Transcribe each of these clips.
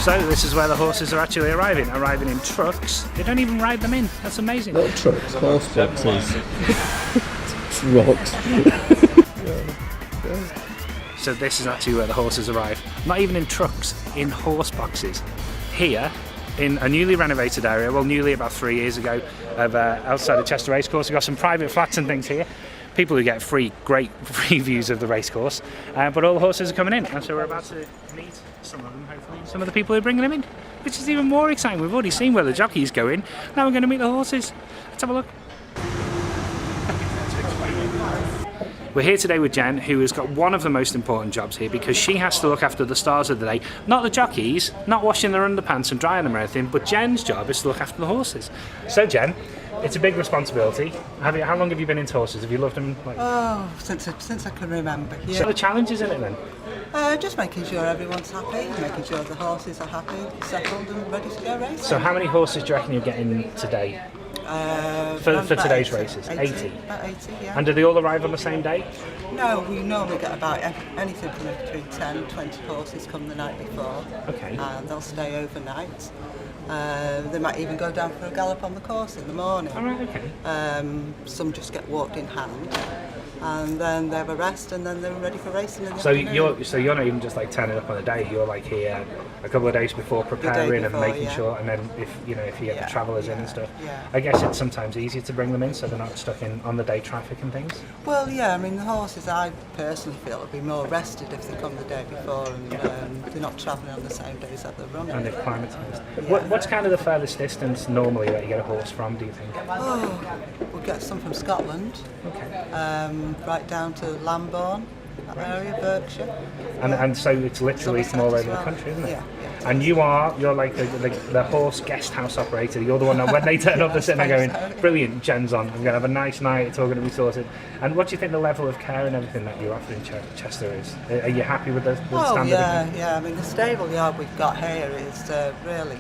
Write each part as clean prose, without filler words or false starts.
So this is where the horses are actually arriving in trucks. They don't even ride them in. That's amazing. Not trucks, horse boxes. Trucks. So this is actually where the horses arrive. Not even in trucks, in horse boxes. Here, in a newly renovated area, well, newly about 3 years ago, outside the Chester Racecourse. We've got some private flats and things here. People who get great free views of the racecourse, but all the horses are coming in, and so we're about to meet some of them, hopefully, some of the people who are bringing them in, which is even more exciting. We've already seen where the jockeys go in, now we're going to meet the horses. Let's have a look. We're here today with Jen, who has got one of the most important jobs here because she has to look after the stars of the day. Not the jockeys, not washing their underpants and drying them or anything, but Jen's job is to look after the horses. So Jen, it's a big responsibility. How long have you been into horses? Have you loved them? Oh, since I can remember. Yeah. So the challenges in it then? Just making sure everyone's happy, making sure the horses are happy, settled and ready to go racing. So how many horses do you reckon you're getting today? For today's races? 80? About 80, yeah. And do they all arrive on the same day? No, we normally get about anything from between 10 and 20 horses come the night before. Okay. And they'll stay overnight. They might even go down for a gallop on the course in the morning. All right, okay. Some just get walked in hand. And then they have a rest, and then they're ready for racing in the afternoon. You're not even just like turning up on a day. You're like here a couple of days before preparing before, and making yeah. sure. And then if you get the travellers in and stuff. Yeah. I guess it's sometimes easier to bring them in so they're not stuck in on the day traffic and things. Well, yeah. I mean, the horses I personally feel will be more rested if they come the day before, and they're not travelling on the same days that they're running. And they've climatised. Yeah. What's kind of the furthest distance normally that you get a horse from? Do you think? Oh, we'll get some from Scotland. Okay. Right down to Lambourne, that area, Berkshire. And so it's literally from all over the country, isn't it? Yeah. And you're like the horse guest house operator. You're the one that when they turn up, they're sitting there going, brilliant, Jen's on. I'm going to have a nice night. It's all going to be sorted. And what do you think the level of care and everything that you offer in Chester is? Are you happy with the standard? Yeah. I mean, the stable yard we've got here is really.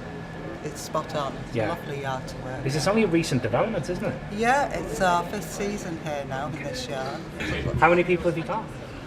It's spot on. It's a lovely yard to work. This is only a recent development, isn't it? Yeah, it's our 5th season here now in this yard. How many people have you got?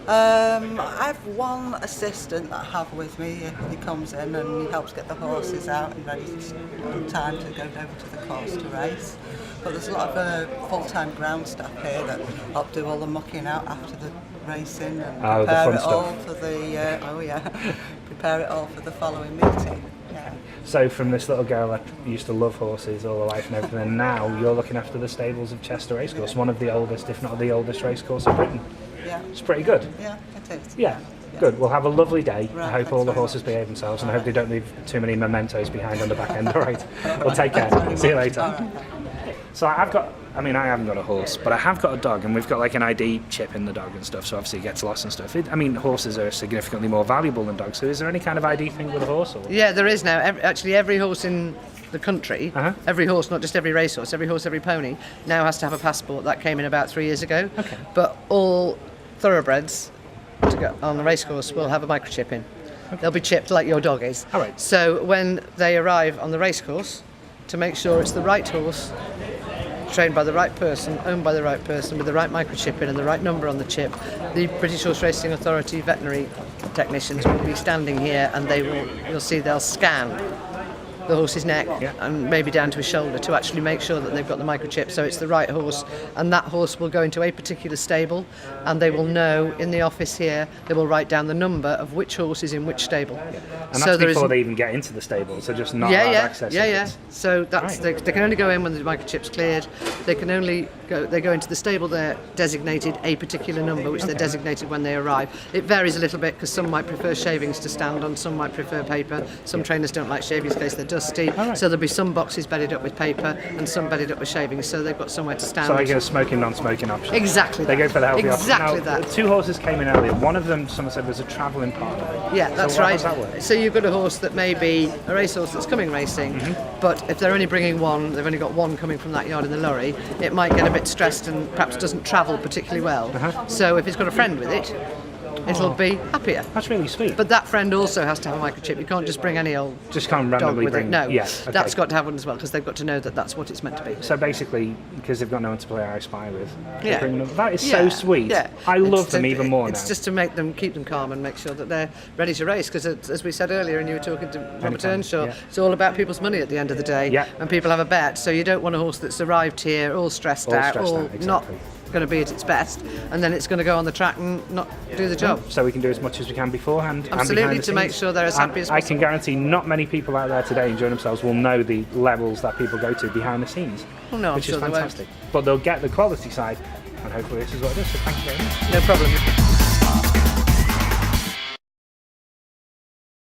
I have one assistant that I have with me. He comes in and he helps get the horses out and ready on time to go over to the course to race. But there's a lot of full-time ground staff here that help do all the mucking out after the racing and prepare it all for the prepare it all for the following meeting. Yeah. So from this little girl that used to love horses all her life and everything, and now you're looking after the stables of Chester Racecourse, one of the oldest, if not the oldest racecourse in Britain. Yeah. It's pretty good. Yeah, it is. Yeah. Good. We'll have a lovely day. Right, I hope all the horses behave themselves, and I hope they don't leave too many mementos behind on the back end. All right. Well, take care. See you later. So I haven't got a horse, but I have got a dog, and we've got like an ID chip in the dog and stuff, so obviously it gets lost and stuff. Horses are significantly more valuable than dogs, so is there any kind of ID thing with a horse? Or? Yeah, there is now. Actually, every horse in the country, every horse, not just every racehorse, every horse, every pony, now has to have a passport. That came in about 3 years ago. Okay. But all thoroughbreds to go on the racecourse will have a microchip in. Okay. They'll be chipped like your dog is. All right. So when they arrive on the racecourse, to make sure it's the right horse, trained by the right person, owned by the right person, with the right microchip in and the right number on the chip, the British Horse Racing Authority veterinary technicians will be standing here, and they'll scan the horse's neck and maybe down to his shoulder to actually make sure that they've got the microchip, so it's the right horse, and that horse will go into a particular stable, and they will know in the office here, they will write down the number of which horse is in which stable. And that's before they even get into the stable, so just not allowed access. So that's they can only go in when the microchip's cleared. They can only go into the stable they're designated a particular number, which they're designated when they arrive. It varies a little bit because some might prefer shavings to stand on, some might prefer paper. Some trainers don't like shavings in case they're dusty. So there'll be some boxes bedded up with paper and some bedded up with shavings, so they've got somewhere to stand. So they get a smoking, non-smoking option. Exactly. They go for the healthy option. Exactly now, that. 2 horses came in earlier. One of them, someone said, was a travelling partner. Yeah, that's so right. How does that work? So you've got a horse that may be a racehorse that's coming racing, but if they're only bringing one, they've only got one coming from that yard in the lorry, it might get a bit stressed and perhaps doesn't travel particularly well. So if it's got a friend with it, it'll be happier. That's really sweet. But that friend also has to have a microchip. You can't just bring any old just can't dog randomly with bring it. No, Yeah, okay. that's got to have one as well because they've got to know that that's what it's meant to be. So basically, because they've got no one to play I Spy with, they Yeah. bring them. That is so sweet. Yeah. I love them even more It's now. just to make them, keep them calm and make sure that they're ready to race. Because as we said earlier, and you were talking to Robert Anytime, Earnshaw, yeah. it's all about people's money at the end of the day. Yeah. And people have a bet, so you don't want a horse that's arrived here all stressed All out, stressed all out, exactly. not going to be at its best, and then it's going to go on the track and not do the job. So we can do as much as we can beforehand. and Absolutely, behind the to make scenes. sure they're as And happy as I possible. can guarantee not many people out there today enjoying themselves will know the levels that people go to behind the scenes. Well, no, I'm which sure is they won't. fantastic. But they'll get the quality side, and hopefully this is what it is. So thank you very much. No problem.